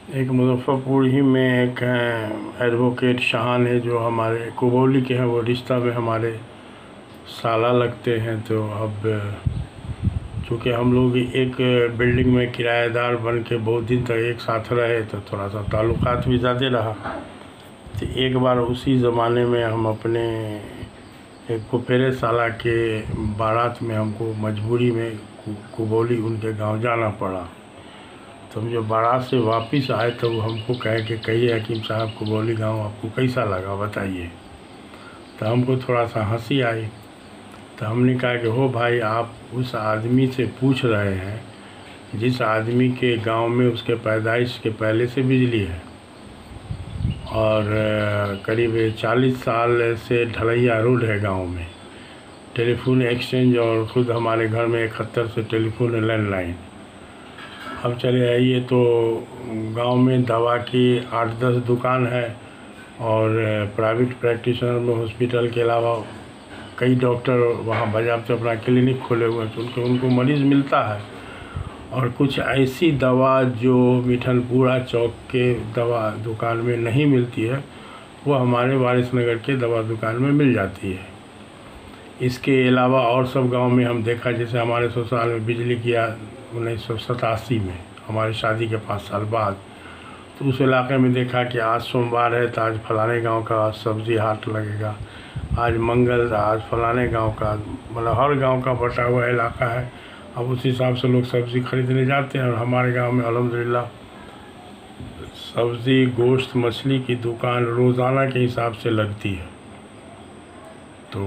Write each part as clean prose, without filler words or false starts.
एक मुज़फ़्फ़रपुर ही में एक एडवोकेट शाह ने जो हमारे कुबौली के हैं, वो रिश्ता में हमारे साला लगते हैं। तो अब चूँकि हम लोग एक बिल्डिंग में किराएदार बन के बहुत दिन तक एक साथ रहे, तो थोड़ा सा ताल्लुकात भी ज़्यादा रहा। तो एक बार उसी ज़माने में हम अपने एक फुफेरे साला के बारात में हमको मजबूरी में कुबौली उनके गांव जाना पड़ा। तो हम जब बारात से वापस आए तो वो हमको कहिए हकीम साहब, कुबौली गांव आपको कैसा लगा बताइए। तो हमको थोड़ा सा हंसी आई। तो हमने कहा कि हो भाई, आप उस आदमी से पूछ रहे हैं जिस आदमी के गांव में उसके पैदाइश के पहले से बिजली है और करीब 40 साल से ढलैया रोड है गांव में, टेलीफोन एक्सचेंज और ख़ुद हमारे घर में 71 से टेलीफोन लैंडलाइन। अब चले आइए तो गांव में दवा की 8-10 दुकान है और प्राइवेट प्रैक्टिशनर में हॉस्पिटल के अलावा कई डॉक्टर वहाँ बाज़ाब्ते अपना क्लिनिक खोले हुए हैं, तो उनको मरीज़ मिलता है। और कुछ ऐसी दवा जो मिठनपुरा चौक के दवा दुकान में नहीं मिलती है, वो हमारे वारिसनगर के दवा दुकान में मिल जाती है। इसके अलावा और सब गांव में हम देखा, जैसे हमारे ससुराल में बिजली किया 1987 में, हमारी शादी के 5 साल बाद। तो उस इलाके में देखा कि आज सोमवार है तो आज फलाने गांव का सब्ज़ी हाट लगेगा, आज मंगल, आज फलाने गांव का, मतलब हर गांव का बटा हुआ इलाका है। अब उस हिसाब से लोग सब्ज़ी खरीदने जाते हैं। और हमारे गांव में अल्हम्दुलिल्लाह सब्ज़ी, गोश्त, मछली की दुकान रोज़ाना के हिसाब से लगती है। तो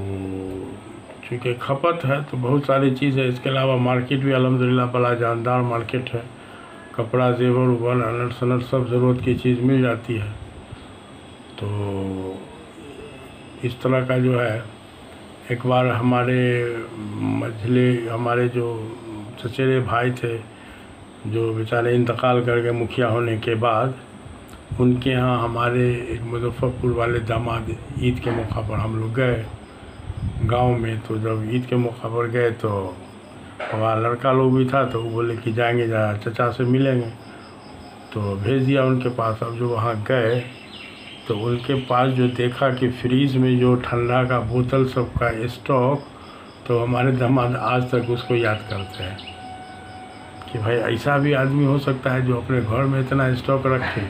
चूँकि खपत है तो बहुत सारी चीज़ है। इसके अलावा मार्केट भी अल्हम्दुलिल्लाह बड़ा जानदार मार्केट है। कपड़ा, जेवर, उबन, अनट सनट सब ज़रूरत की चीज़ मिल जाती है। तो इस तरह का जो है, एक बार हमारे जो चचेरे भाई थे जो बेचारे इंतकाल कर गए मुखिया होने के बाद, उनके यहाँ हमारे एक मुज़फ़्फ़रपुर वाले दामाद ईद के मौका पर हम लोग गए गांव में। तो जब ईद के मौका पर गए तो वहाँ लड़का लोग भी था, तो वो बोले कि जाएंगे, चचा से मिलेंगे, तो भेज दिया उनके पास। अब जो वहाँ गए तो उनके पास जो देखा कि फ्रीज में जो ठंडा का बोतल सबका स्टॉक, तो हमारे दामाद आज तक उसको याद करते हैं कि भाई ऐसा भी आदमी हो सकता है जो अपने घर में इतना स्टॉक रखे।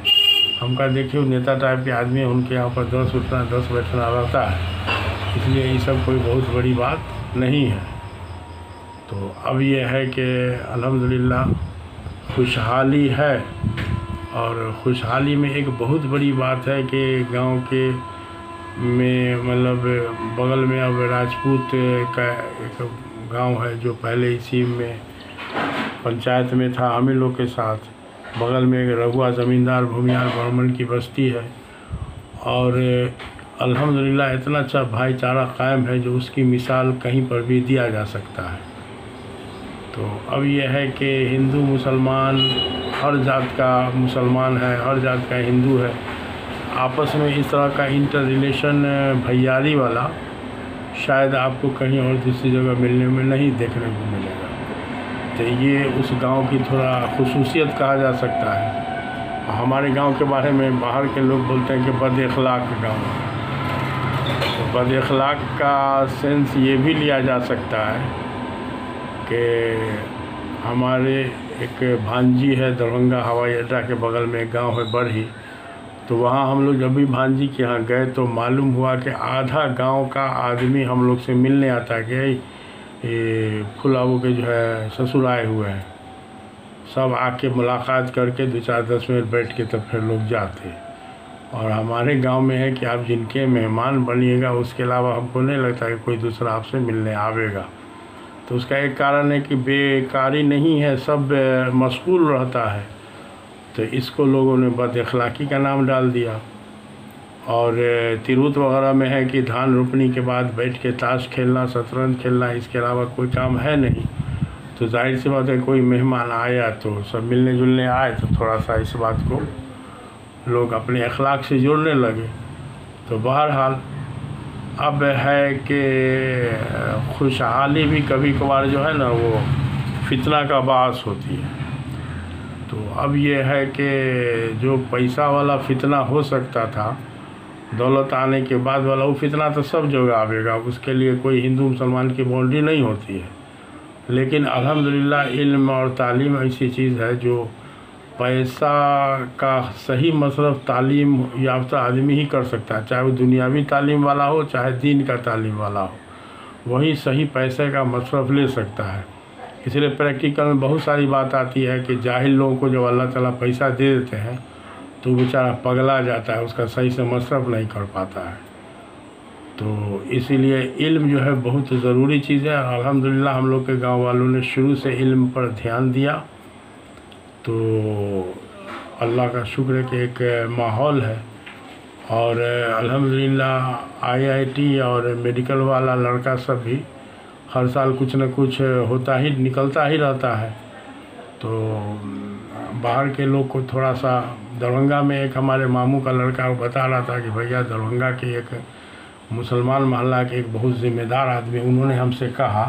हम कहा देखिए नेता टाइप के आदमी है, उनके यहाँ पर 10 उठना 10 बैठना रहता है, इसलिए ये सब कोई बहुत बड़ी बात नहीं है। तो अब ये है कि अल्हम्दुलिल्लाह खुशहाली है। और खुशहाली में एक बहुत बड़ी बात है कि गांव के में मतलब बगल में अब राजपूत का एक गांव है जो पहले इसी में पंचायत में था हम ही लोग के साथ। बगल में एक रघुआ ज़मींदार भूमियार ब्राह्मण की बस्ती है और अल्हम्दुलिल्लाह इतना अच्छा भाईचारा कायम है जो उसकी मिसाल कहीं पर भी दिया जा सकता है। तो अब यह है कि हिंदू मुसलमान, हर जात का मुसलमान है, हर जात का हिंदू है, आपस में इस तरह का इंटर रिलेशन भैयारी वाला शायद आपको कहीं और दूसरी जगह मिलने में नहीं देखने को मिलेगा। तो ये उस गांव की थोड़ा खुसूसियत कहा जा सकता है। हमारे गांव के बारे में बाहर के लोग बोलते हैं कि बद अखलाक गाँव है। तो बद अखलाक का सेंस ये भी लिया जा सकता है कि हमारे एक भांजी है, दरभंगा हवाई अड्डा के बगल में एक गांव है बरही। तो वहाँ हम लोग जब भी भांजी के यहाँ गए तो मालूम हुआ कि आधा गांव का आदमी हम लोग से मिलने आता है कि ये फुलाबू के जो है ससुर आए हुए हैं। सब आके मुलाकात करके 2-4-10 मिनट बैठ के तब फिर लोग जाते। और हमारे गांव में है कि आप जिनके मेहमान बनिएगा, उसके अलावा हमको नहीं लगता कि कोई दूसरा आपसे मिलने आवेगा। तो उसका एक कारण है कि बेकारी नहीं है, सब मशगूल रहता है। तो इसको लोगों ने बद अखलाकी का नाम डाल दिया। और तिरहुत वगैरह में है कि धान रोपनी के बाद बैठ के ताश खेलना, शतरंज खेलना, इसके अलावा कोई काम है नहीं। तो जाहिर सी बात है कोई मेहमान आया तो सब मिलने जुलने आए, तो थोड़ा सा इस बात को लोग अपने अखलाक से जोड़ने लगे। तो बहरहाल अब है कि खुशहाली भी कभी कभार जो है ना वो फितना का बास होती है। तो अब ये है कि जो पैसा वाला फितना हो सकता था, दौलत आने के बाद वाला, वो फितना तो सब जगह आवेगा, उसके लिए कोई हिंदू मुसलमान की बाउंड्री नहीं होती है। लेकिन अल्हम्दुलिल्लाह इल्म और तालीम ऐसी चीज़ है जो पैसा का सही मसरफ तालीम याफ्ता आदमी ही कर सकता है, चाहे वो दुनियावी तालीम वाला हो चाहे दीन का तालीम वाला हो, वही सही पैसे का मसरफ ले सकता है। इसलिए प्रैक्टिकल में बहुत सारी बात आती है कि जाहिल लोगों को जब अल्लाह ताला पैसा दे देते हैं तो बेचारा पगला जाता है, उसका सही से मसरफ नहीं कर पाता है। तो इसीलिए इल्म जो है बहुत ज़रूरी चीज़ है। अल्हम्दुलिल्लाह हम लोग के गांव वालों ने शुरू से इल्म पर ध्यान दिया, तो अल्लाह का शुक्र है कि एक माहौल है। और अल्हम्दुलिल्लाह IIT और मेडिकल वाला लड़का सब भी हर साल कुछ न कुछ होता ही निकलता ही रहता है। तो बाहर के लोग को थोड़ा सा, दरभंगा में एक हमारे मामू का लड़का बता रहा था कि भैया दरभंगा के एक मुसलमान मोहल्ला के एक बहुत ज़िम्मेदार आदमी, उन्होंने हमसे कहा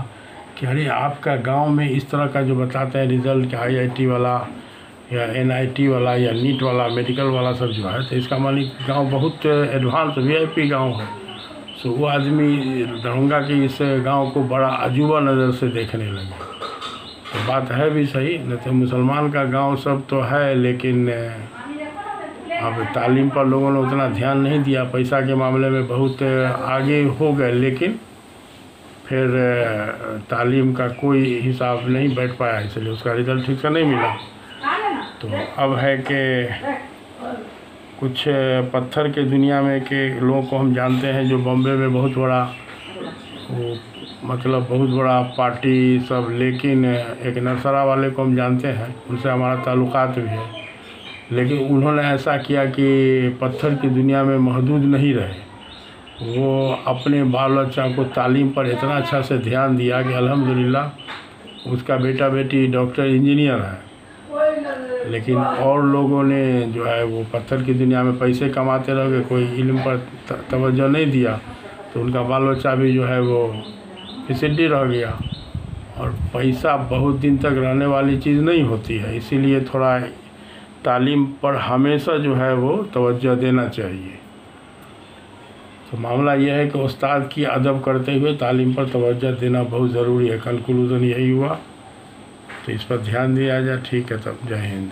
कि अरे आपका गांव में इस तरह का जो बताते हैं रिज़ल्ट कि IIT वाला या NIT वाला या नीट वाला मेडिकल वाला सब जो है, तो इसका मानी गांव बहुत एडवांस VIP गांव है। सो वो आदमी दरभंगा के इस गांव को बड़ा अजूबा नज़र से देखने लगे। तो बात है भी सही, न तो मुसलमान का गांव सब तो है, लेकिन अब तालीम पर लोगों ने उतना ध्यान नहीं दिया, पैसा के मामले में बहुत आगे हो गए, लेकिन फिर तालीम का कोई हिसाब नहीं बैठ पाया, इसलिए उसका रिज़ल्ट ठीक से नहीं मिला। तो अब है कि कुछ पत्थर के दुनिया में के लोगों को हम जानते हैं जो बॉम्बे में बहुत बड़ा वो मतलब बहुत बड़ा पार्टी सब, लेकिन एक नरसरा वाले को हम जानते हैं, उनसे हमारा ताल्लुकात भी है, लेकिन उन्होंने ऐसा किया कि पत्थर की दुनिया में महदूद नहीं रहे। वो अपने बाल बच्चा को तालीम पर इतना अच्छा से ध्यान दिया कि अल्हम्दुलिल्लाह उसका बेटा बेटी डॉक्टर इंजीनियर है। लेकिन और लोगों ने जो है वो पत्थर की दुनिया में पैसे कमाते रह गए, कोई इल्म पर तवज्जो नहीं दिया, तो उनका बाल बच्चा भी जो है वो फिसड्डी रह गया। और पैसा बहुत दिन तक रहने वाली चीज़ नहीं होती है, इसीलिए थोड़ा तालीम पर हमेशा जो है वो तवज्जो देना चाहिए। तो मामला यह है कि उस्ताद की अदब करते हुए तालीम पर तवज्जो देना बहुत ज़रूरी है। कंक्लूज़न यही हुआ, तो इस पर ध्यान दिया जाए। ठीक है, तब जय हिंद।